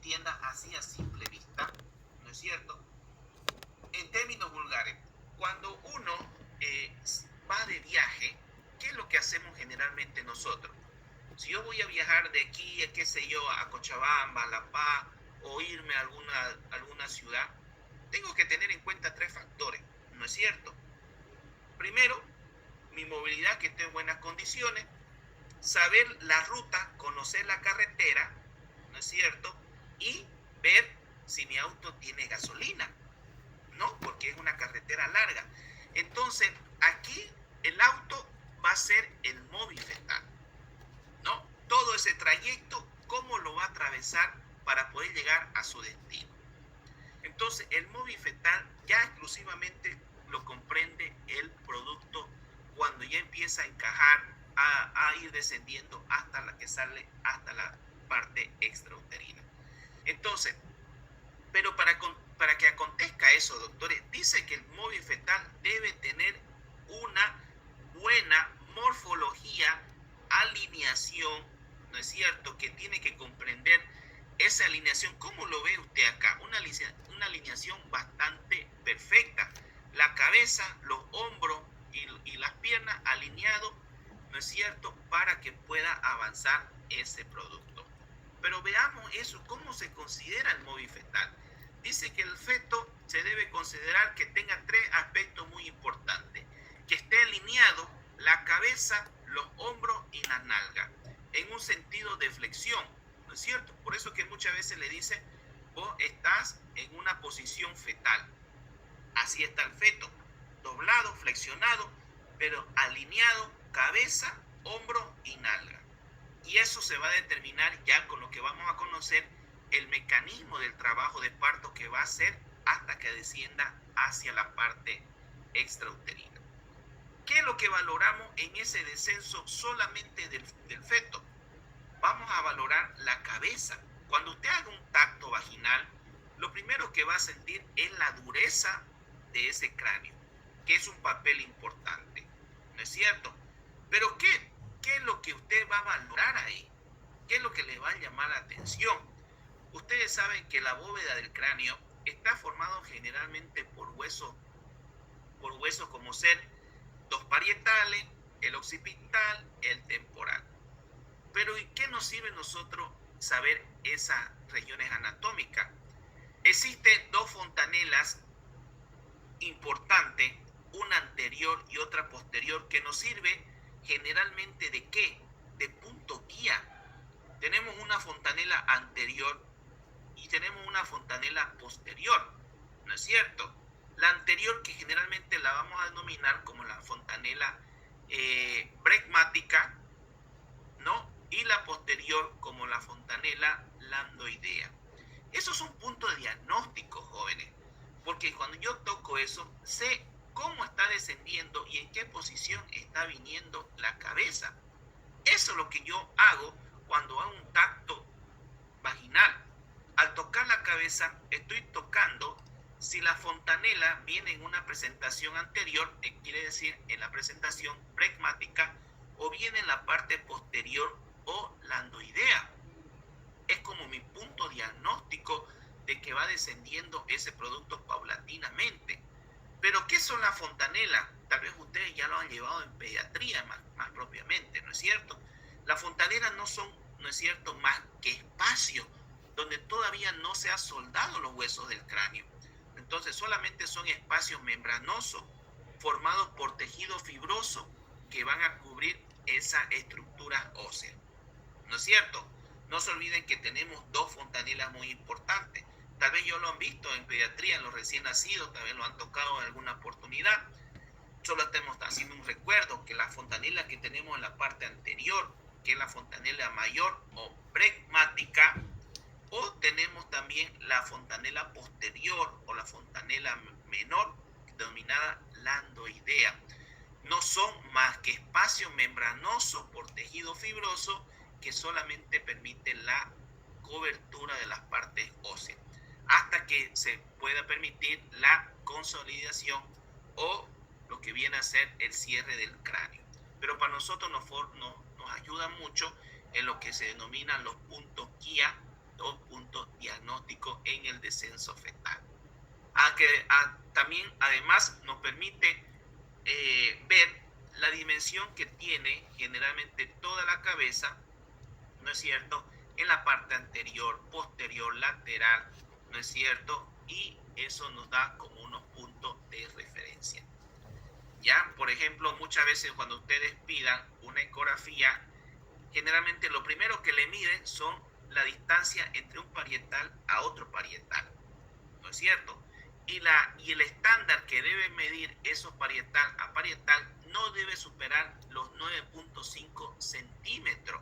entienda así a simple vista, ¿no es cierto? En términos vulgares, cuando uno va de viaje, ¿qué es lo que hacemos generalmente nosotros? Si yo voy a viajar de aquí, qué sé yo, a Cochabamba, a La Paz, o irme a alguna ciudad, tengo que tener en cuenta tres factores, ¿no es cierto? Primero, mi movilidad que esté en buenas condiciones, saber la ruta, conocer la carretera, ¿no es cierto? Y ver si mi auto tiene gasolina, ¿no? Porque es una carretera larga. Entonces, aquí el auto va a ser el móvil fetal, ¿no? Todo ese trayecto, cómo lo va a atravesar para poder llegar a su destino. Entonces, el móvil fetal ya exclusivamente lo comprende el producto cuando ya empieza a encajar, a ir descendiendo hasta la que sale hasta la parte extrauterina. Entonces, pero para que acontezca eso, doctores, dice que el móvil fetal debe tener una buena morfología, alineación, ¿no es cierto? Que tiene que comprender esa alineación. ¿Cómo lo ve usted acá? Una alineación bastante perfecta. La cabeza, los hombros y las piernas alineados, ¿no es cierto? Para que pueda avanzar ese producto. Pero veamos eso, ¿cómo se considera el móvil fetal? Dice que el feto se debe considerar que tenga tres aspectos muy importantes. Que esté alineado la cabeza, los hombros y las nalgas, en un sentido de flexión, ¿no es cierto? Por eso que muchas veces le dicen, vos estás en una posición fetal. Así está el feto, doblado, flexionado, pero alineado cabeza, hombro y nalga. Y eso se va a determinar ya con lo que vamos a conocer el mecanismo del trabajo de parto que va a hacer hasta que descienda hacia la parte extrauterina. ¿Qué es lo que valoramos en ese descenso solamente del feto? Vamos a valorar la cabeza. Cuando usted haga un tacto vaginal, lo primero que va a sentir es la dureza de ese cráneo, que es un papel importante, ¿no es cierto? Pero ¿qué es lo que usted va a valorar ahí? ¿Qué es lo que le va a llamar la atención? Ustedes saben que la bóveda del cráneo está formado generalmente por huesos como ser dos parietales, el occipital, el temporal. Pero ¿y qué nos sirve a nosotros saber esas regiones anatómicas? Existen dos fontanelas importantes, una anterior y otra posterior, que nos sirve generalmente ¿de qué? De punto guía. Tenemos una fontanela anterior y tenemos una fontanela posterior, ¿no es cierto? La anterior, que generalmente la vamos a denominar como la fontanela bregmática, ¿no? Y la posterior como la fontanela landoidea. Eso es un punto de diagnóstico, jóvenes, porque cuando yo toco eso, sé cómo está descendiendo y en qué posición está viniendo la cabeza. Eso es lo que yo hago cuando hago un tacto vaginal. Al tocar la cabeza, estoy tocando si la fontanela viene en una presentación anterior, quiere decir en la presentación bregmática, o viene en la parte posterior o landoidea. Es como mi punto diagnóstico de que va descendiendo ese producto paulatinamente. Pero ¿qué son las fontanelas? Tal vez ustedes ya lo han llevado en pediatría más propiamente, ¿no es cierto? Las fontanelas no son, ¿no es cierto?, más que espacios donde todavía no se han soldado los huesos del cráneo. Entonces solamente son espacios membranosos formados por tejido fibroso que van a cubrir esa estructura ósea, ¿no es cierto? No se olviden que tenemos dos fontanelas muy importantes. Tal vez ya lo han visto en pediatría, en los recién nacidos, tal vez lo han tocado en alguna oportunidad. Solo estamos haciendo un recuerdo que la fontanela que tenemos en la parte anterior, que es la fontanela mayor o bregmática, o tenemos también la fontanela posterior o la fontanela menor, denominada landoidea. No son más que espacios membranosos por tejido fibroso que solamente permiten la cobertura de las partes óseas, hasta que se pueda permitir la consolidación o lo que viene a ser el cierre del cráneo. Pero para nosotros nos ayuda mucho en lo que se denominan los puntos guía o puntos diagnósticos. descenso fetal. También además nos permite ver la dimensión que tiene generalmente toda la cabeza, ¿no es cierto?, en la parte anterior, posterior, lateral, ¿no es cierto? Y eso nos da como unos puntos de referencia. Ya, por ejemplo, muchas veces cuando ustedes pidan una ecografía, generalmente lo primero que le miden son la distancia entre un parietal a otro parietal, ¿no es cierto? Y el estándar que debe medir esos parietal a parietal no debe superar los 9.5 centímetros,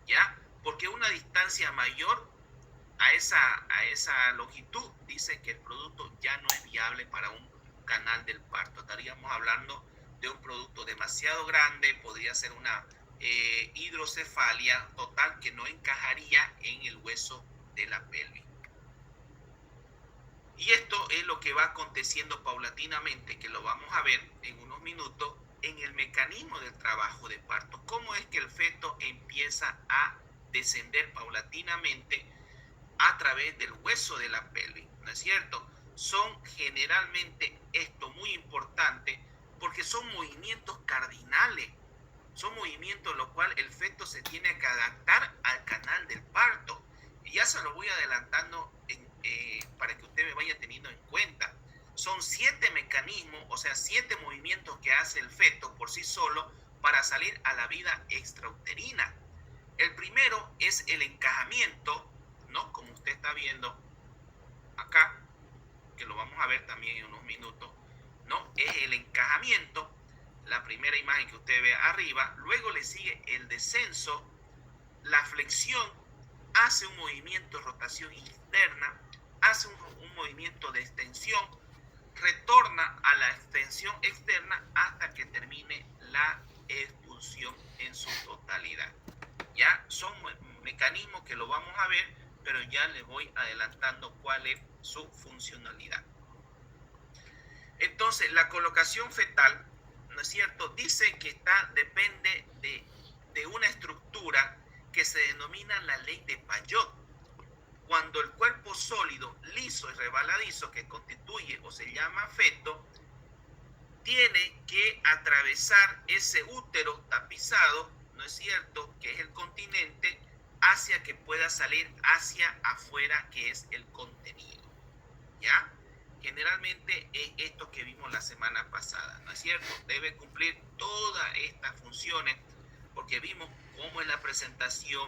¿ya? Porque una distancia mayor a esa longitud dice que el producto ya no es viable para un canal del parto. Estaríamos hablando de un producto demasiado grande, podría ser una hidrocefalia total que no encajaría en el hueso de la pelvis. Y esto es lo que va aconteciendo paulatinamente, que lo vamos a ver en unos minutos, en el mecanismo del trabajo de parto. Cómo es que el feto empieza a descender paulatinamente a través del hueso de la pelvis, ¿no es cierto? Son generalmente, esto muy importante, porque son movimientos cardinales, son movimientos en los cuales el feto se tiene que adaptar al canal del parto. Y ya se lo voy adelantando para que usted me vaya teniendo en cuenta. Son 7 mecanismos, o sea, 7 movimientos que hace el feto por sí solo para salir a la vida extrauterina. El primero es el encajamiento, ¿no? Como usted está viendo acá, que lo vamos a ver también en unos minutos, ¿no? Es el encajamiento, la primera imagen que usted ve arriba. Luego le sigue el descenso, la flexión, hace un movimiento de rotación interna, hace un movimiento de extensión, retorna a la extensión externa hasta que termine la expulsión en su totalidad. Ya son mecanismos que lo vamos a ver, pero ya les voy adelantando cuál es su funcionalidad. Entonces, la colocación fetal, ¿no es cierto?, dice que depende de una estructura que se denomina la ley de Payot. Cuando el cuerpo sólido, liso y resbaladizo que constituye o se llama feto, tiene que atravesar ese útero tapizado, ¿no es cierto?, que es el continente, hacia que pueda salir hacia afuera, que es el contenido, ¿ya? Generalmente es esto que vimos la semana pasada, ¿no es cierto? Debe cumplir todas estas funciones, porque vimos cómo es la presentación,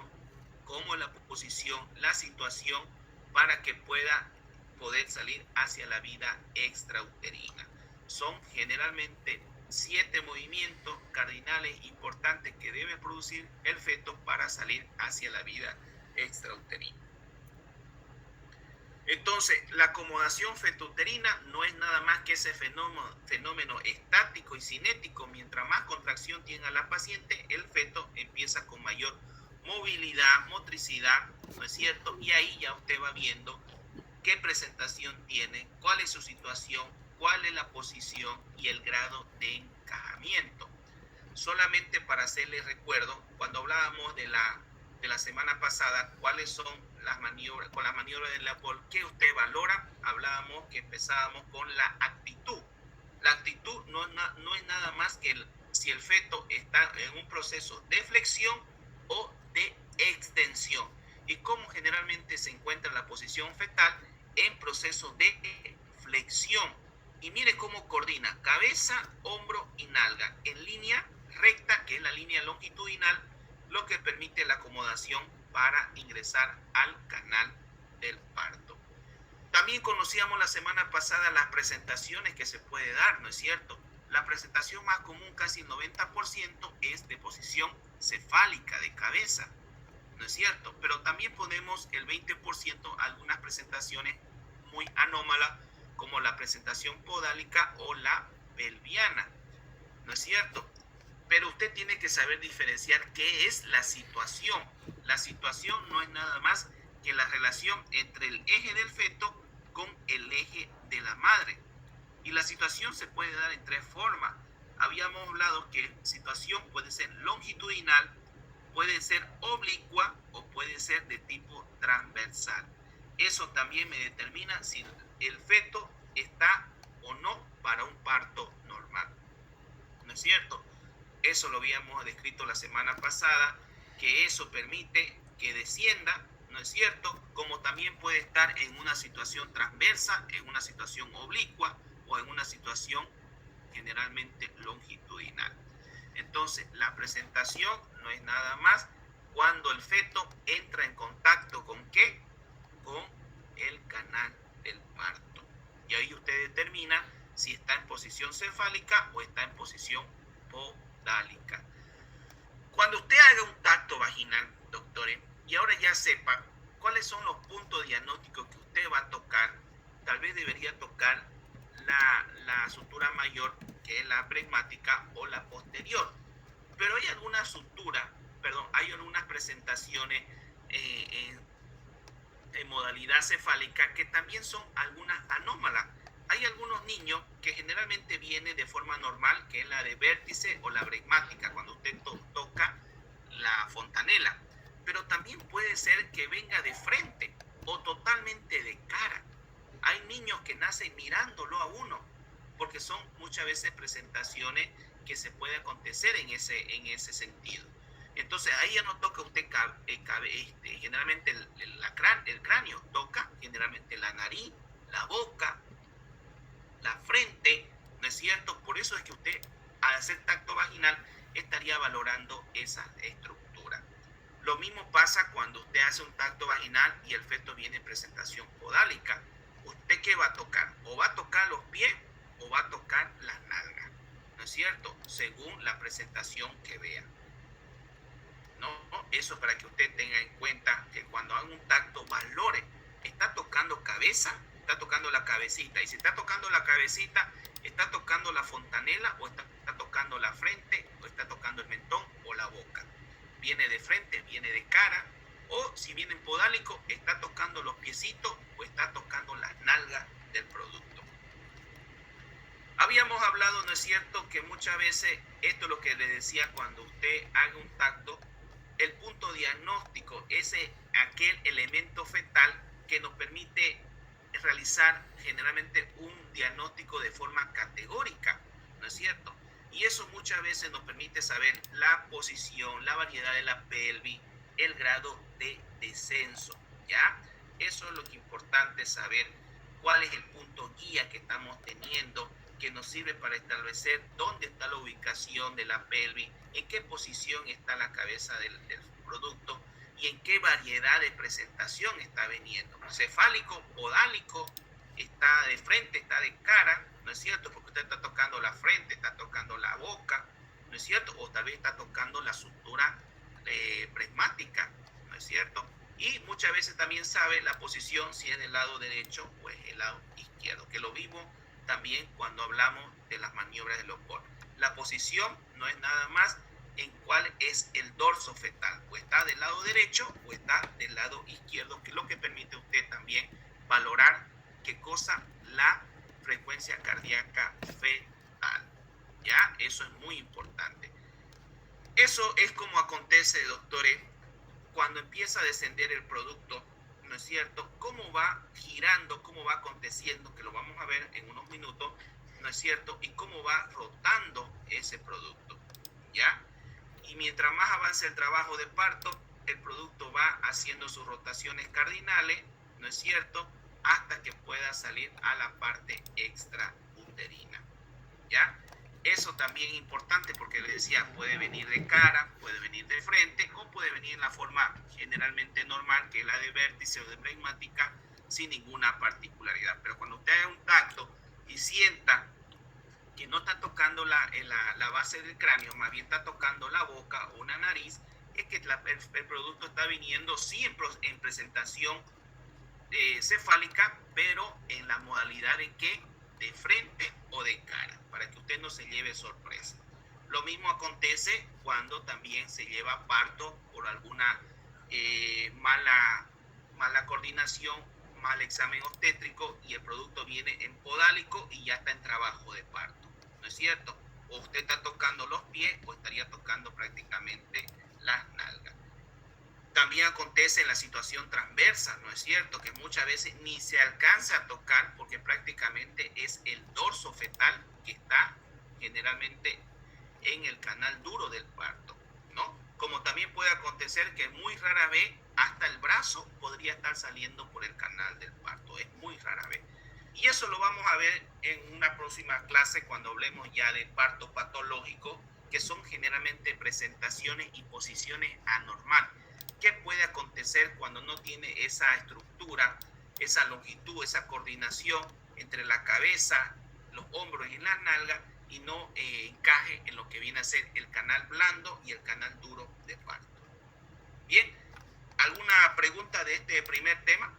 cómo es la posición, la situación, para que pueda poder salir hacia la vida extrauterina. Son generalmente 7 movimientos cardinales importantes que debe producir el feto para salir hacia la vida extrauterina. Entonces, la acomodación fetouterina no es nada más que ese fenómeno estático y cinético. Mientras más contracción tenga la paciente, el feto empieza con mayor movilidad, motricidad, ¿no es cierto? Y ahí ya usted va viendo qué presentación tiene, cuál es su situación, cuál es la posición y el grado de encajamiento. Solamente para hacerle recuerdo, cuando hablábamos de la semana pasada, cuáles son las maniobras, con las maniobras de Leopold, ¿qué usted valora? Hablábamos que empezábamos con la actitud. La actitud no es nada más que si el feto está en un proceso de flexión o de extensión. Y cómo generalmente se encuentra la posición fetal en proceso de flexión. Y mire cómo coordina cabeza, hombro y nalga en línea recta, que es la línea longitudinal, lo que permite la acomodación para ingresar al canal del parto. También conocíamos la semana pasada las presentaciones que se puede dar, ¿no es cierto? La presentación más común, casi el 90%, es de posición cefálica, de cabeza, ¿no es cierto? Pero también ponemos el 20% algunas presentaciones muy anómalas, como la presentación podálica o la pelviana, ¿no es cierto? Pero usted tiene que saber diferenciar qué es la situación. La situación no es nada más que la relación entre el eje del feto con el eje de la madre. Y la situación se puede dar en 3 formas. Habíamos hablado que situación puede ser longitudinal, puede ser oblicua o puede ser de tipo transversal. Eso también me determina si el feto está o no para un parto normal. ¿No es cierto? Eso lo habíamos descrito la semana pasada, que eso permite que descienda, ¿no es cierto? Como también puede estar en una situación transversa, en una situación oblicua o en una situación generalmente longitudinal. Entonces, la presentación no es nada más cuando el feto entra en contacto con ¿qué? Con el canal del parto. Y ahí usted determina si está en posición cefálica o está en posición podálica. Cuando usted haga un tacto vaginal, doctores, y ahora ya sepa cuáles son los puntos diagnósticos que usted va a tocar, tal vez debería tocar la sutura mayor, que es la pregmática, o la posterior. Pero hay algunas suturas, hay algunas presentaciones en modalidad cefálica que también son algunas anómalas. Hay algunos niños que generalmente vienen de forma normal, que es la de vértice o la bregmática, cuando usted toca la fontanela. Pero también puede ser que venga de frente o totalmente de cara. Hay niños que nacen mirándolo a uno, porque son muchas veces presentaciones que se puede acontecer en ese sentido. Entonces ahí ya no toca usted generalmente el cráneo, toca generalmente la nariz, la boca, la frente, ¿no es cierto? Por eso es que usted al hacer tacto vaginal estaría valorando esa estructura. Lo mismo pasa cuando usted hace un tacto vaginal y el feto viene en presentación podálica. ¿Usted qué va a tocar? O va a tocar los pies o va a tocar las nalgas, ¿no es cierto? Según la presentación que vea. ¿No? Eso para que usted tenga en cuenta que cuando haga un tacto valore, está tocando cabeza, está tocando la cabecita, y si está tocando la cabecita, está tocando la fontanela o está tocando la frente o está tocando el mentón o la boca. Viene de frente, viene de cara, o si viene en podálico, está tocando los piecitos o está tocando las nalgas del producto. Habíamos hablado, ¿no es cierto?, que muchas veces, esto es lo que le decía, cuando usted haga un tacto, el punto diagnóstico es aquel elemento fetal que nos permite realizar generalmente un diagnóstico de forma categórica, ¿no es cierto? Y eso muchas veces nos permite saber la posición, la variedad de la pelvis, el grado de descenso, ¿ya? Eso es lo que es importante saber, cuál es el punto guía que estamos teniendo, que nos sirve para establecer dónde está la ubicación de la pelvis, en qué posición está la cabeza del producto y en qué variedad de presentación está viniendo. Cefálico, podálico, está de frente, está de cara, ¿no es cierto? Porque usted está tocando la frente, está tocando la boca, ¿no es cierto? O tal vez está tocando la sutura pregmática, ¿no es cierto? Y muchas veces también sabe la posición, si es del lado derecho o es el lado izquierdo, que lo vimos también cuando hablamos de las maniobras de Leopold. La posición no es nada más en cuál es el dorso fetal, o está del lado derecho o está del lado izquierdo, que es lo que permite a usted también valorar qué cosa, la frecuencia cardíaca fetal. ¿Ya? Eso es muy importante. Eso es como acontece, doctores, cuando empieza a descender el producto, ¿no es cierto? Cómo va girando, cómo va aconteciendo, que lo vamos a ver en unos minutos, ¿no es cierto? Y cómo va rotando ese producto, ¿ya? Y mientras más avance el trabajo de parto, el producto va haciendo sus rotaciones cardinales, ¿no es cierto?, hasta que pueda salir a la parte extrauterina, ¿ya? Eso también es importante porque les decía, puede venir de cara, puede venir de frente o puede venir en la forma generalmente normal, que es la de vértice o de pregmática, sin ninguna particularidad. Pero cuando usted haga un tacto y sienta que no está tocando la base del cráneo, más bien está tocando la boca o una nariz, es que el producto está viniendo sí en presentación cefálica, pero en la modalidad de que de frente o de cara, para que usted no se lleve sorpresa. Lo mismo acontece cuando también se lleva parto por alguna mala coordinación, mal examen obstétrico y el producto viene en podálico y ya está en trabajo de parto, ¿no es cierto? O usted está tocando los pies o estaría tocando prácticamente las nalgas. También acontece en la situación transversa, ¿no es cierto? Que muchas veces ni se alcanza a tocar porque prácticamente es el dorso fetal que está generalmente en el canal duro del parto, ¿no? Como también puede acontecer que muy rara vez hasta el brazo podría estar saliendo por el canal del parto, es muy rara vez. Y eso lo vamos a ver en una próxima clase cuando hablemos ya de parto patológico, que son generalmente presentaciones y posiciones anormales. ¿Qué puede acontecer cuando no tiene esa estructura, esa longitud, esa coordinación entre la cabeza, los hombros y las nalgas y no encaje en lo que viene a ser el canal blando y el canal duro de parto? Bien, ¿alguna pregunta de este primer tema?